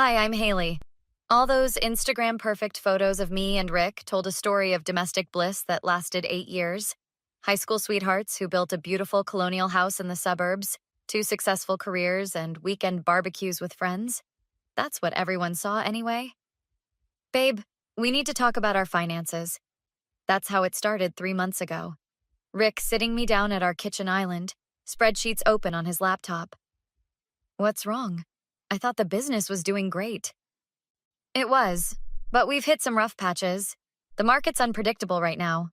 Hi, I'm Haley. All those Instagram perfect photos of me and Rick told a story of domestic bliss that lasted 8 years. High school sweethearts who built a beautiful colonial house in the suburbs, two successful careers, and weekend barbecues with friends. That's what everyone saw anyway. Babe, we need to talk about our finances. That's how it started 3 months ago. Rick sitting me down at our kitchen island, spreadsheets open on his laptop. What's wrong? I thought the business was doing great. It was, but we've hit some rough patches. The market's unpredictable right now.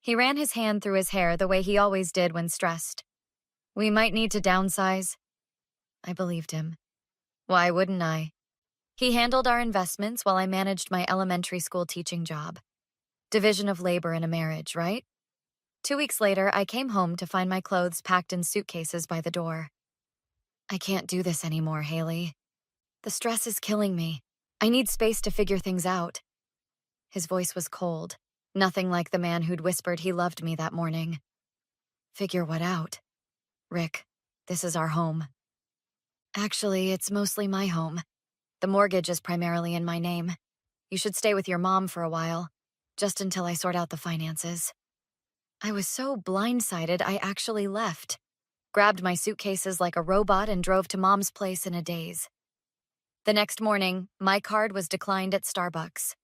He ran his hand through his hair the way he always did when stressed. We might need to downsize. I believed him. Why wouldn't I? He handled our investments while I managed my elementary school teaching job. Division of labor in a marriage, right? 2 weeks later, I came home to find my clothes packed in suitcases by the door. I can't do this anymore, Haley. The stress is killing me. I need space to figure things out. His voice was cold, nothing like the man who'd whispered he loved me that morning. Figure what out? Rick, this is our home. Actually, it's mostly my home. The mortgage is primarily in my name. You should stay with your mom for a while, just until I sort out the finances. I was so blindsided I actually left, grabbed my suitcases like a robot and drove to Mom's place in a daze. The next morning, my card was declined at Starbucks.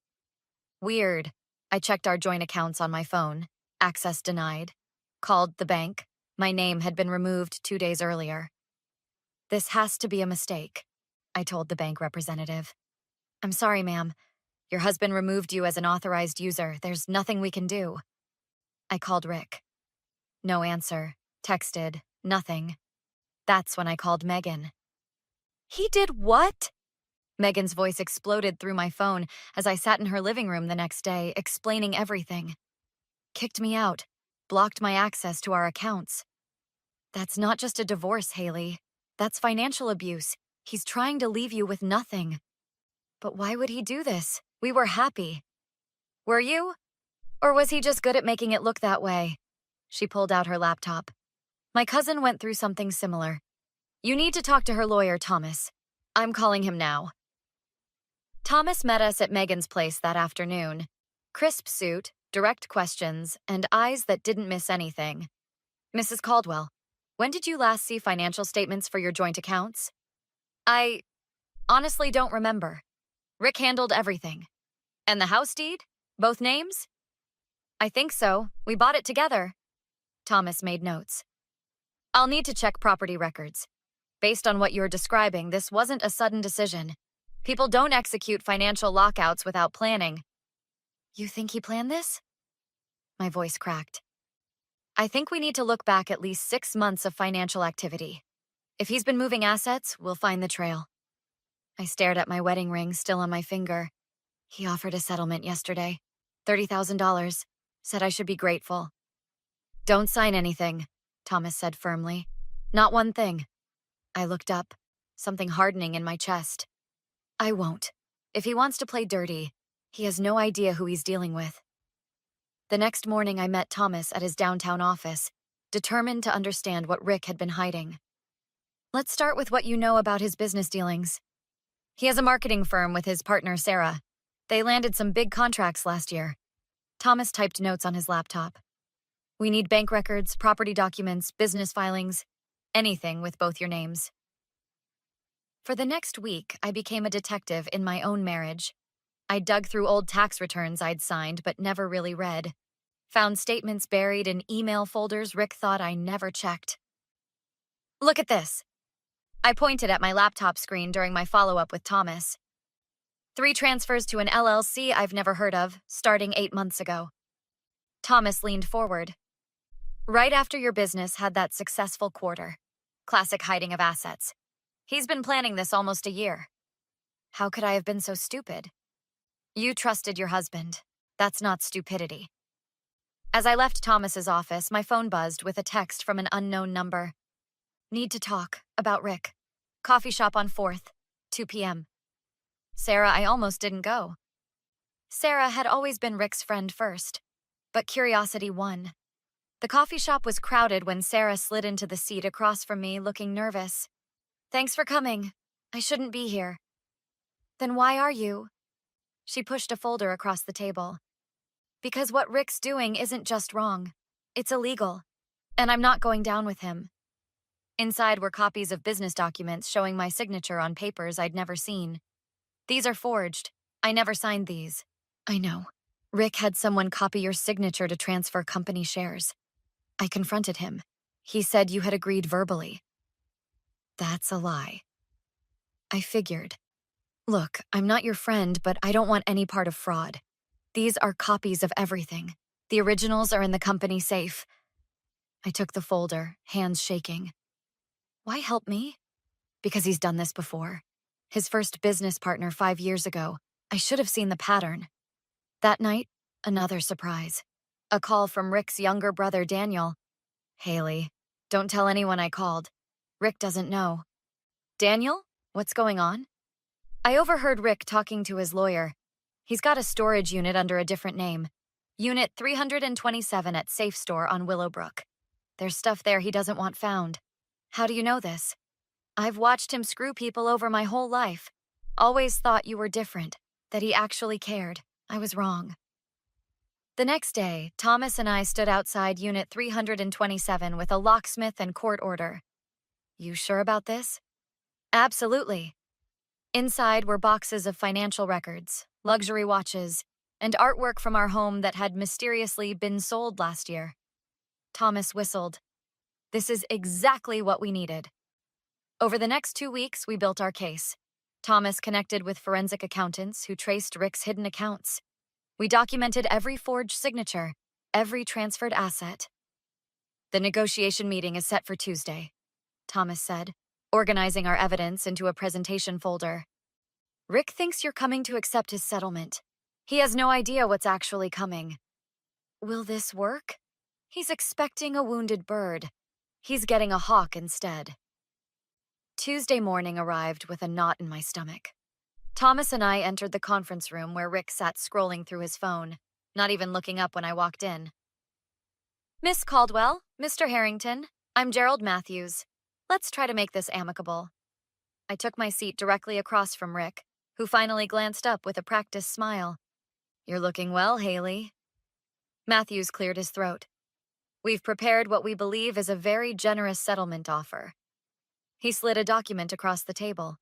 Weird. I checked our joint accounts on my phone. Access denied. Called the bank. My name had been removed 2 days earlier. This has to be a mistake, I told the bank representative. I'm sorry, ma'am. Your husband removed you as an authorized user. There's nothing we can do. I called Rick. No answer. Texted. Nothing. That's when I called Megan. He did what? Megan's voice exploded through my phone as I sat in her living room the next day, explaining everything. Kicked me out, blocked my access to our accounts. That's not just a divorce, Haley. That's financial abuse. He's trying to leave you with nothing. But why would he do this? We were happy. Were you? Or was he just good at making it look that way? She pulled out her laptop. My cousin went through something similar. You need to talk to her lawyer, Thomas. I'm calling him now. Thomas met us at Megan's place that afternoon. Crisp suit, direct questions, and eyes that didn't miss anything. Mrs. Caldwell, when did you last see financial statements for your joint accounts? I honestly don't remember. Rick handled everything. And the house deed? Both names? I think so. We bought it together. Thomas made notes. I'll need to check property records. Based on what you're describing, this wasn't a sudden decision. People don't execute financial lockouts without planning. You think he planned this? My voice cracked. I think we need to look back at least 6 months of financial activity. If he's been moving assets, we'll find the trail. I stared at my wedding ring still on my finger. He offered a settlement yesterday. $30,000. Said I should be grateful. Don't sign anything, Thomas said firmly. Not one thing. I looked up, something hardening in my chest. I won't. If he wants to play dirty, he has no idea who he's dealing with. The next morning I met Thomas at his downtown office, determined to understand what Rick had been hiding. Let's start with what you know about his business dealings. He has a marketing firm with his partner, Sarah. They landed some big contracts last year. Thomas typed notes on his laptop. We need bank records, property documents, business filings, anything with both your names. For the next week, I became a detective in my own marriage. I dug through old tax returns I'd signed but never really read. Found statements buried in email folders Rick thought I never checked. Look at this. I pointed at my laptop screen during my follow-up with Thomas. 3 transfers to an LLC I've never heard of, starting 8 months ago. Thomas leaned forward. Right after your business had that successful quarter. Classic hiding of assets. He's been planning this almost a year. How could I have been so stupid? You trusted your husband. That's not stupidity. As I left Thomas's office, my phone buzzed with a text from an unknown number. Need to talk about Rick. Coffee shop on 4th, 2 p.m. Sarah, I almost didn't go. Sarah had always been Rick's friend first, but curiosity won. The coffee shop was crowded when Sarah slid into the seat across from me, looking nervous. Thanks for coming. I shouldn't be here. Then why are you? She pushed a folder across the table. Because what Rick's doing isn't just wrong. It's illegal. And I'm not going down with him. Inside were copies of business documents showing my signature on papers I'd never seen. These are forged. I never signed these. I know. Rick had someone copy your signature to transfer company shares. I confronted him. He said you had agreed verbally. That's a lie. I figured. Look, I'm not your friend, but I don't want any part of fraud. These are copies of everything. The originals are in the company safe. I took the folder, hands shaking. Why help me? Because he's done this before. His first business partner 5 years ago. I should have seen the pattern. That night, another surprise. A call from Rick's younger brother, Daniel. Haley, don't tell anyone I called. Rick doesn't know. Daniel? What's going on? I overheard Rick talking to his lawyer. He's got a storage unit under a different name. Unit 327 at Safe Store on Willowbrook. There's stuff there he doesn't want found. How do you know this? I've watched him screw people over my whole life. Always thought you were different, that he actually cared. I was wrong. The next day, Thomas and I stood outside Unit 327 with a locksmith and court order. You sure about this? Absolutely. Inside were boxes of financial records, luxury watches, and artwork from our home that had mysteriously been sold last year. Thomas whistled. This is exactly what we needed. Over the next 2 weeks, we built our case. Thomas connected with forensic accountants who traced Rick's hidden accounts. We documented every forged signature, every transferred asset. The negotiation meeting is set for Tuesday, Thomas said, organizing our evidence into a presentation folder. Rick thinks you're coming to accept his settlement. He has no idea what's actually coming. Will this work? He's expecting a wounded bird. He's getting a hawk instead. Tuesday morning arrived with a knot in my stomach. Thomas and I entered the conference room where Rick sat scrolling through his phone, not even looking up when I walked in. Miss Caldwell, Mr. Harrington, I'm Gerald Matthews. Let's try to make this amicable. I took my seat directly across from Rick, who finally glanced up with a practiced smile. You're looking well, Haley. Matthews cleared his throat. We've prepared what we believe is a very generous settlement offer. He slid a document across the table.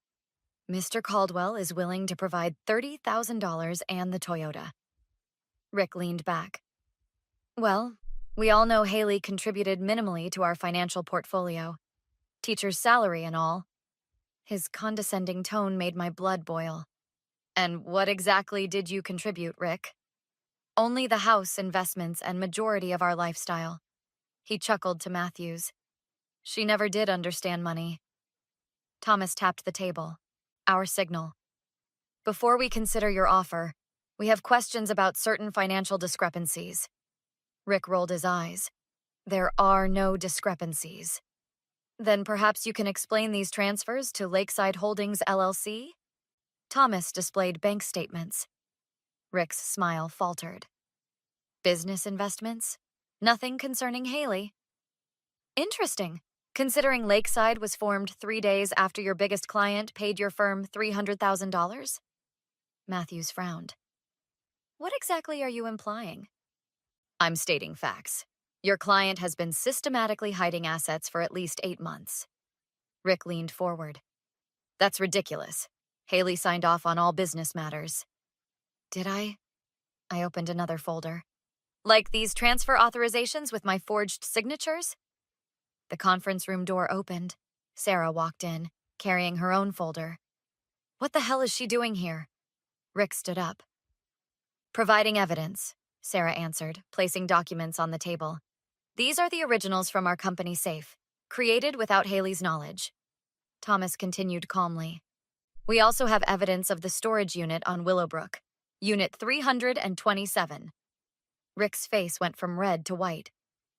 Mr. Caldwell is willing to provide $30,000 and the Toyota. Rick leaned back. Well, we all know Haley contributed minimally to our financial portfolio. Teacher's salary and all. His condescending tone made my blood boil. And what exactly did you contribute, Rick? Only the house, investments, and majority of our lifestyle. He chuckled to Matthews. She never did understand money. Thomas tapped the table. Our signal. Before we consider your offer, we have questions about certain financial discrepancies. Rick rolled his eyes. There are no discrepancies. Then perhaps you can explain these transfers to Lakeside Holdings, LLC? Thomas displayed bank statements. Rick's smile faltered. Business investments? Nothing concerning Haley. Interesting, considering Lakeside was formed 3 days after your biggest client paid your firm $300,000? Matthews frowned. What exactly are you implying? I'm stating facts. Your client has been systematically hiding assets for at least 8 months. Rick leaned forward. That's ridiculous. Haley signed off on all business matters. Did I? I opened another folder. Like these transfer authorizations with my forged signatures? The conference room door opened. Sarah walked in, carrying her own folder. What the hell is she doing here? Rick stood up. Providing evidence, Sarah answered, placing documents on the table. These are the originals from our company safe, created without Haley's knowledge. Thomas continued calmly. We also have evidence of the storage unit on Willowbrook, Unit 327. Rick's face went from red to white.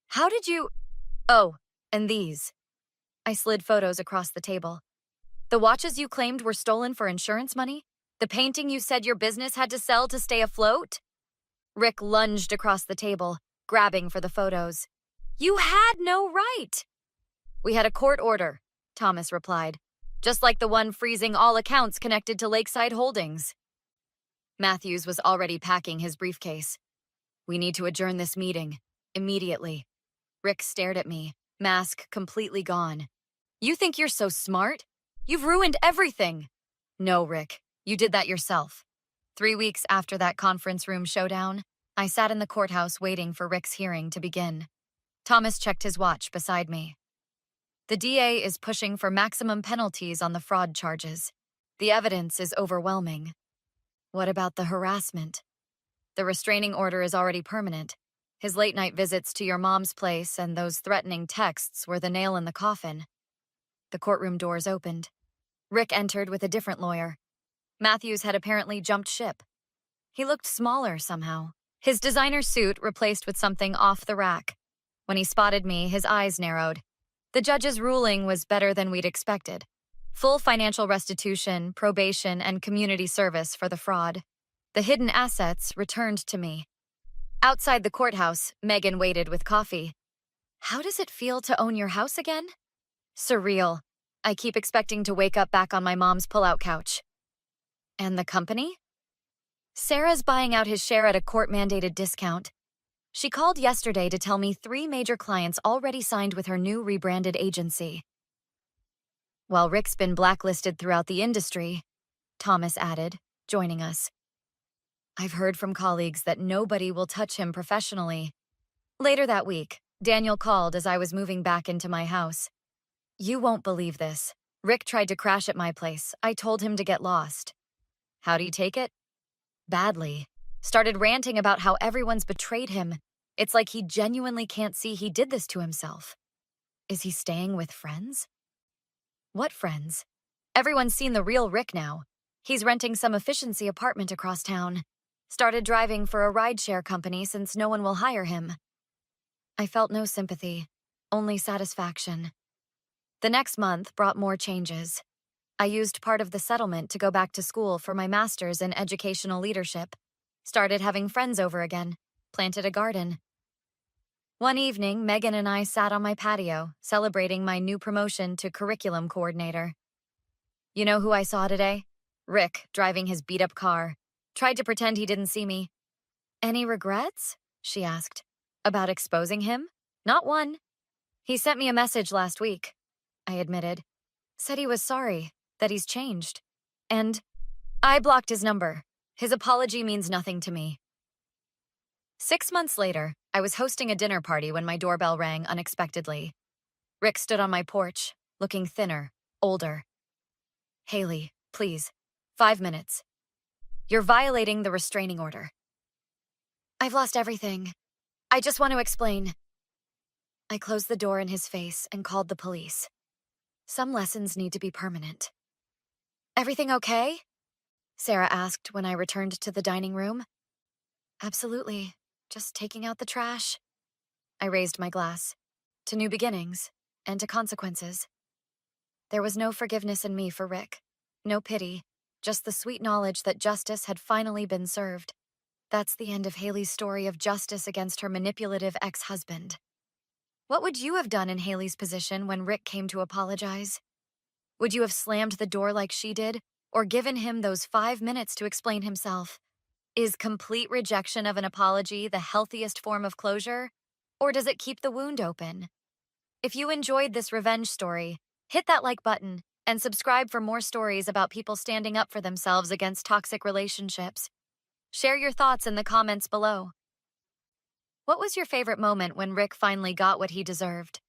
How did you... Oh, and these. I slid photos across the table. The watches you claimed were stolen for insurance money? The painting you said your business had to sell to stay afloat? Rick lunged across the table, grabbing for the photos. You had no right! We had a court order, Thomas replied. just like the one freezing all accounts connected to Lakeside Holdings. Matthews was already packing his briefcase. We need to adjourn this meeting, immediately. Rick stared at me, mask completely gone. You think you're so smart? You've ruined everything. No, Rick, you did that yourself. 3 weeks after that conference room showdown, I sat in the courthouse waiting for Rick's hearing to begin. Thomas checked his watch beside me. The DA is pushing for maximum penalties on the fraud charges. The evidence is overwhelming. What about the harassment? The restraining order is already permanent. His late-night visits to your mom's place and those threatening texts were the nail in the coffin. The courtroom doors opened. Rick entered with a different lawyer. Matthews had apparently jumped ship. He looked smaller somehow. His designer suit replaced with something off the rack. When he spotted me, his eyes narrowed. The judge's ruling was better than we'd expected. Full financial restitution, probation, and community service for the fraud. The hidden assets returned to me. Outside the courthouse, Megan waited with coffee. How does it feel to own your house again? Surreal. I keep expecting to wake up back on my mom's pull-out couch. And the company? Sarah's buying out his share at a court-mandated discount. She called yesterday to tell me 3 major clients already signed with her new rebranded agency. While Rick's been blacklisted throughout the industry, Thomas added, joining us. I've heard from colleagues that nobody will touch him professionally. Later that week, Daniel called as I was moving back into my house. You won't believe this. Rick tried to crash at my place. I told him to get lost. How'd he take it? Badly. Started ranting about how everyone's betrayed him. It's like he genuinely can't see he did this to himself. Is he staying with friends? What friends? Everyone's seen the real Rick now. He's renting some efficiency apartment across town. Started driving for a rideshare company since no one will hire him. I felt no sympathy, only satisfaction. The next month brought more changes. I used part of the settlement to go back to school for my master's in educational leadership. Started having friends over again. Planted a garden. One evening, Megan and I sat on my patio, celebrating my new promotion to curriculum coordinator. You know who I saw today? Rick, driving his beat-up car. Tried to pretend he didn't see me. Any regrets? She asked. About exposing him? Not one. He sent me a message last week, I admitted. Said he was sorry, that he's changed. And I blocked his number. His apology means nothing to me. 6 months later, I was hosting a dinner party when my doorbell rang unexpectedly. Rick stood on my porch, looking thinner, older. Haley, please, 5 minutes. You're violating the restraining order. I've lost everything. I just want to explain. I closed the door in his face and called the police. Some lessons need to be permanent. Everything okay? Sarah asked when I returned to the dining room. Absolutely. Just taking out the trash. I raised my glass. To new beginnings, and to consequences. There was no forgiveness in me for Rick. No pity. Just the sweet knowledge that justice had finally been served. That's the end of Haley's story of justice against her manipulative ex-husband. What would you have done in Haley's position when Rick came to apologize? Would you have slammed the door like she did, or given him those 5 minutes to explain himself? Is complete rejection of an apology the healthiest form of closure, or does it keep the wound open? If you enjoyed this revenge story, hit that like button and subscribe for more stories about people standing up for themselves against toxic relationships. Share your thoughts in the comments below. What was your favorite moment when Rick finally got what he deserved?